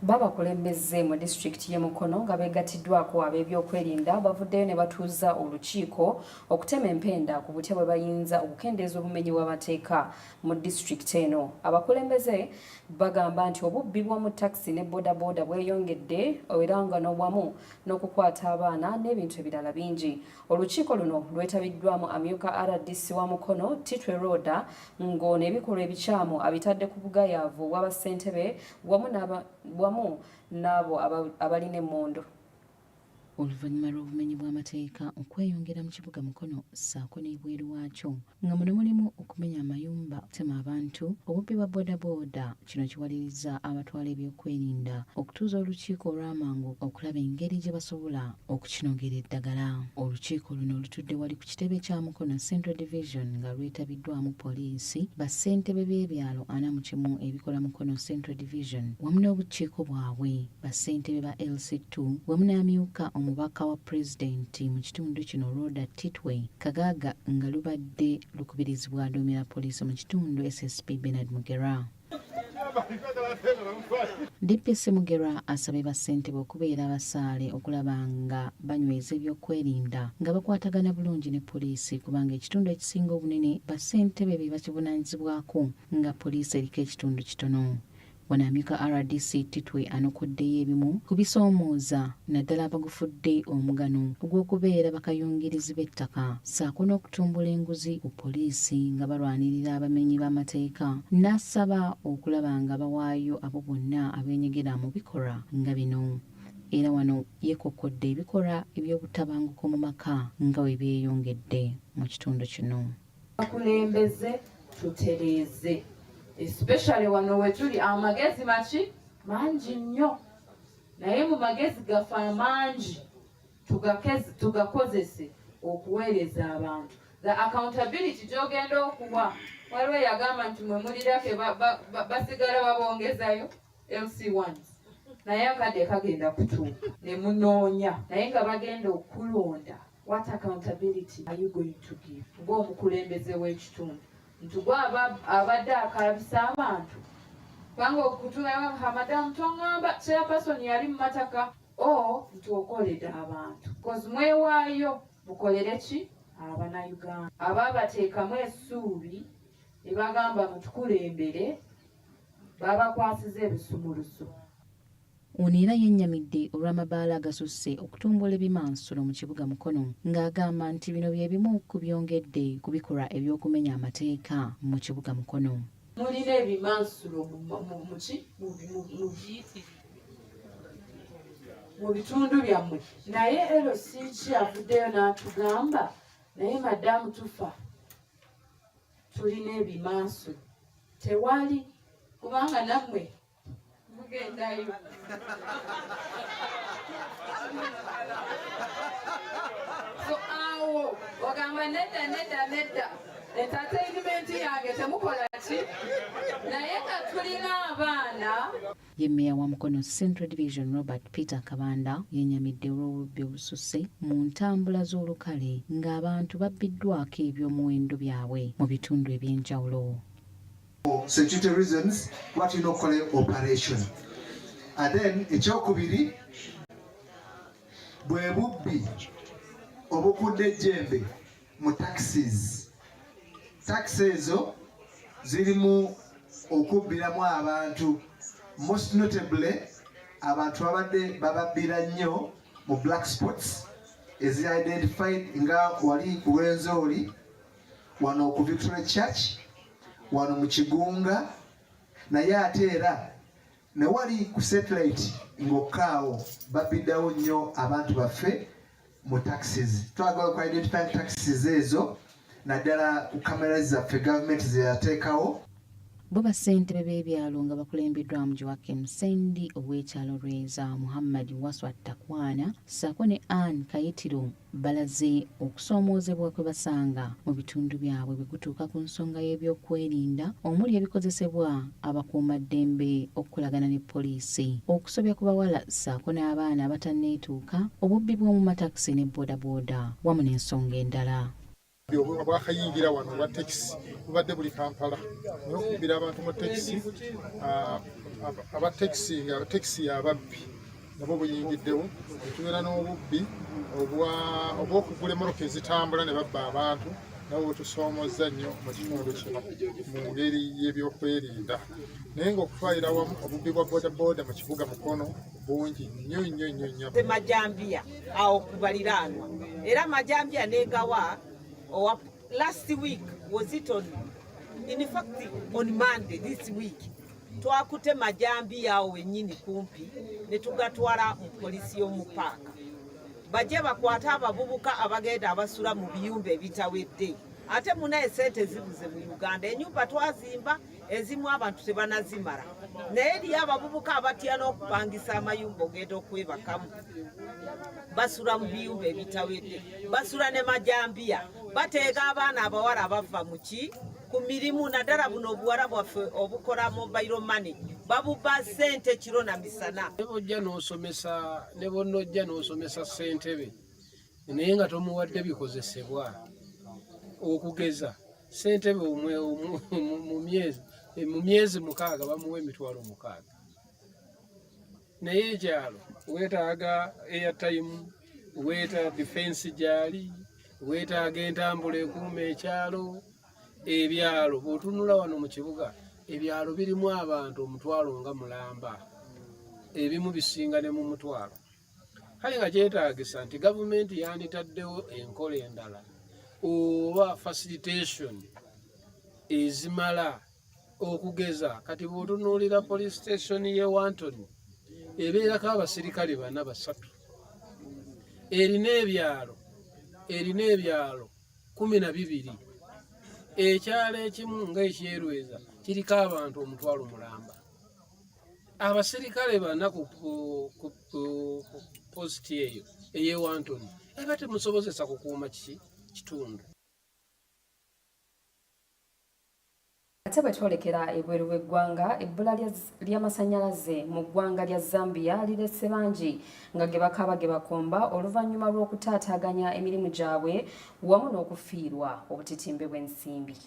Babakulembeze mu disitulikiti y'e Mukono nga beegatiddwako ab'ebyokwerinda bavuddeyo ne batuuza olukiiko okutema empenda ku butya bwe bayinza okukendeeza obumenyi bw'amateeka mu disitulikiti eno. Abakulembeze bagamba nti obubbi bw'omu takisi ne boodabooda bweyongedde era nga n'obwamu n'okukwata abaana n'ebintu ebirala bingi. Olukiiko luno lwetabiddwamu amyuka RDC wa Mukono Titwe Roda ng'ono ebikolwa ebikyamu abitadde ku bugayaavu bw'abassentebe wamu n'abo abalina emmondo. oluvannyuma lw'obumenyi bw'amateeka okweyongera mu kibuga Mukono ssaako n'ebweru waakyo nga muno mulimu okumenya amayumba, okutema abantu, obubbi bwa boodabooda. Kino kiwaliriza abatwala ebyokwerinda okutuuza olukiiko olw'amangu okulaba engeri gye basobola okukinogera eddagala. Olukiiko luno olutudde wali ku kitebe kya Mukono Central Division nga lwetabiddwamu poliisi, bassentebe b'ebyalo 41 ebikola Mukono Central Division wamu n'obukiiko bwabwe, bassentebe ba LC2 wamu n'amyuka omubaka wa pulezidenti mu kitundu kino Roda Titwe Kagaaga nga lubadde lukubirizibwa aduumira poliisi mu kitundu SSP Bernard Mugera. DPS Mugera asabye bassentebe okubeera abasaale okulaba nga banyweza ebyokwerinda nga bakwatagana bulungi ne poliisi kubanga ekitundu ekisinga obunene bassentebe be bakivunaanyizibwako nga poliisi eriko ekitundu kitono. Wanamyuka RDC Titwe anokoddeyo ebimu ku bisoomooza naddala abagufudde omugano ogw'okubeera bakayungirizi b'ettaka ssaako n'okutumbula enguzi ku poliisi nga balwanirira abamenyi b'amateeka, n'asaba okulaba nga bawaayo abo bonna abeenyigira mu bikolwa nga bino. Era wano yeekokkodde ebikolwa eby'obutabanguko mu maka nga bwe byeyongedde mu kitundu kino. Bakulembeze tutereeze. Especially wano wetuli amagezi maki mangi nnyo, naye mu magezi gafe amangi tugakozese okuweereza abantu. The accountability gy'ogenda okuwa waliwo yagamba nti mwe mulirake basigala babongezayo LC1s naye akadde kagenda kutuuka ne munoonya naye nga bagenda okulonda. What accountability are you going to give ng'omukulembeze w'ekitundu? Ntugwa abadde akaabisa abantu kubanga okutuula madamu tongamba chairperson yali mu mataka nti okoledde abantu kozi mwewaayo mukolere ki Abanayuganda abaabateekamu essuubi ne bagamba mutukulembere babakwasiza ebisumuluso. Ono era yennyamidde olw'amabaala agasusse okutumbula ebimansulo mu kibuga Mukono ng'agamba nti bino bye bimu ku byongedde ku bikolwa eby'okumenya amateeka mu kibuga Mukono. Mulina ebimansulo mu bitundu byammwe naye LCG avuddeyo n'atugamba naye madamu tufa tulina ebimansulo tewali kubanga nammwe mugendayo. So awo ogamba nedda entertainment yange temukola ki naye nga tulina abaana. Ye Mmeeya wa Mukono Central Division Robert Peter Kabanda yennyamidde olw'obubbi obususse mu ntambula z'olukale ng'abantu babbiddwako ebyomuwendo byabwe mu bitundu eby'enjawulo. Security reasons what you know call operation. And then ekyokubiri bwe bubbi obukudde ejjembe mu taxis. Taxi ezo zirimu okubbiramu abantu, most notably abantu babadde bababbira nnyo mu black spots ezi identified nga wali ku Lwenzori, wano ku Victoria Church, wano mu Kigunga, naye ate era ne wali ku satellite ng'okkaawo babbiddawo nnyo abantu baffe mu taxis. Twagala ku identifying taxis ezo naddala ku kamera zaffe gavumenti ze yateekawo. Bo bassentebe b'ebyalo nga bakulembeddwamu Joakim Sendi ow'ekyalo Lweza, Muhammad Waswa Takwana ssaako ne Anne Kayitiro balaze okusoomoozebwa kwe basanga mu bitundu byabwe bwe kutuuka ku nsonga y'ebyokwerinda omuli ebikozesebwa abakuumaddembe okukolagana ne poliisi, okusobya ku bawala ssaako n'abaana abatanneetuuka, obubbi bw'omu matakisi ne boodabooda wamu n'ensonga endala. Bwakayingira wano bwa taxi bubadde buli Kampala n'okubbira abantu mu taxi, abatakisi ababbi nabo buyingiddewo. Tubeera n'obubbi obw'okugula emmotoka ezitambula ne babba abantu, nabo bwetusoomozza nnyo mu kitundu kino mu ngeri y'ebyokwerinda. Naye ng'okutwalira wamu obubbi bwa boodabooda mu kibuga Mukono bungi nnyo. Majambiya awo ku baliraanwa era Majambiya negawa. Last week was it on, in fact on Monday this week, twakute Majambiya awo wennyini kumpi ne tugatwala mu poliisi y'omu paaka. bajje bakwate abavubuka abagenda abasula mu biyumba ebitawedde ate munaye sente zibuze mu Uganda ennyumba twazimba ezimu abantu tebanazimala naye eriyo abavubuka abatya n'okupangisa amayumba ogenda okwebakamu basula mu biyumba ebitawedde basula ne majambiya bateega abaana abawala abava mu ki ku mirimu naddala buno obuwala bwaffe obukola mobile money babuba sente kiro na misana nebojja n'osomesa ne bonnojja n'osomesa ssentebe naye nga tomuwadde bikozesebwa okugeza ssentebe mu myezi 6 bamuwa emitwalo 6 naye ekyalo weetaaga airtime weeta defense gyali weetaaga entambula ekuuma ekyalo ebyalo bw'otunula wano mu kibuga ebyalo birimu abantu omutwalo nga mulamba ebimu bisinga ne mu mutwalo kale nga kyetaagisa nti gavumenti yanditaddewo enkola endala oba facilitation ezimala okugeza kati bw'otunuulira police station ye Wanton ebeerako abasirikale 4-3 erina ebyalo 12 ekyalo ekimu nga ekyerweza kiriko abantu omutwalo mulamba abasirikale 4 ku posti eyo eye Wanton eba temusobozesa kukuuma kitundu. Ate bwe twolekera ebweru w'eggwanga ebbula ly'amasannyalaze mu ggwanga lya Zambia lirese bangi nga ge bakaba ge bakomba oluvannyuma lw'okutaataaganya emirimu gyabwe wamu n'okufiirwa obutitimbe bw'ensimbi.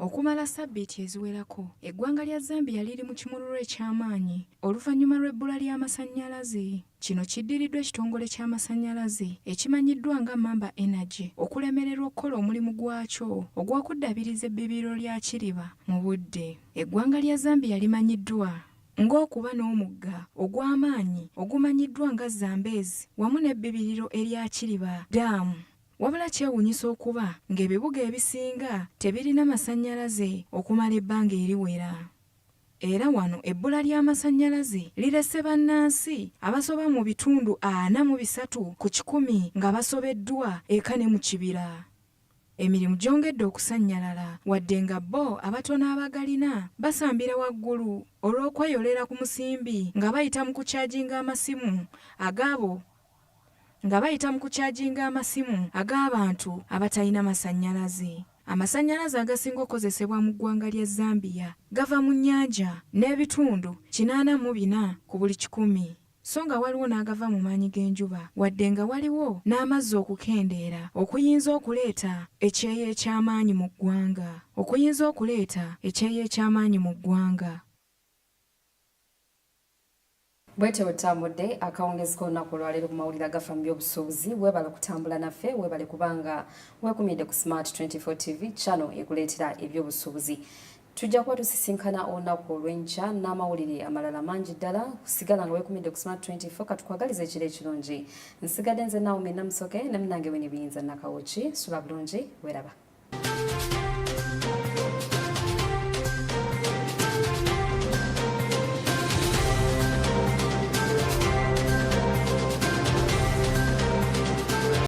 Okumala ssabbiiti eziwerako eggwanga lya Zambia liri mu kimululu eky'amaanyi oluvannyuma lw'ebbula ly'amasannyalaze. Kino kiddiriddwa ekitongole ky'amasannyalaze ekimanyiddwa nga Mamba Energy okulemererwa okukola omulimu gwakyo ogw'okuddabiriza ebbibiro lya Kiriba mu budde. Eggwanga lya Zambia limanyiddwa ng'okuba n'omugga ogw'amaanyi ogumanyiddwa nga Zambezi wamu n'ebbibiriro erya Kiriba daamu. Wabula kyewuunyisa okuba ng'ebibuga ebisinga tebirina masannyalaze okumala ebbanga eriwera. Era wano ebbula ly'amasannyalaze lirese bannansi abasoba mu bitundu 43 ku 100 nga basobeddwa eka ne mu kibira. Emirimu gyongedde okusannyalala wadde nga bo abatono abagalina basambira waggulu olw'okweyolera ku musimbi nga bayita mu kukyajinga amasimu ag'abantu abatalina masannyalaze. Amasannyalaze agasinga okukozesebwa mu ggwanga lya Zambia gava mu nnyanja n'ebitundu 84 ku buli 100. So nga waliwo n'agava mu maanyi g'enjuba wadde nga waliwo n'amazzi okukendeera okuyinza okuleeta ekyeyo eky'amaanyi mu ggwanga. Bwete butambudde akawungezi k'olunaku olwaleero ku mawulire agafa mu byobusuubuzi weebale kutambula naffe weebale kubanga weekumidde ku Smart 24 TV channel ekuleetera ebyobusuubuzi. Tujja kuba tusisinkana olunaku olw'enkya n'amawulire amalala mangi ddala kusigala nga weekumidde ku Smart 24 katukwagaliza ekiro ekirungi. Nsigadde nze Naomi Namusoke ne munnange Winnie Biyinza Nakawoki. Sula bulungi weeraba.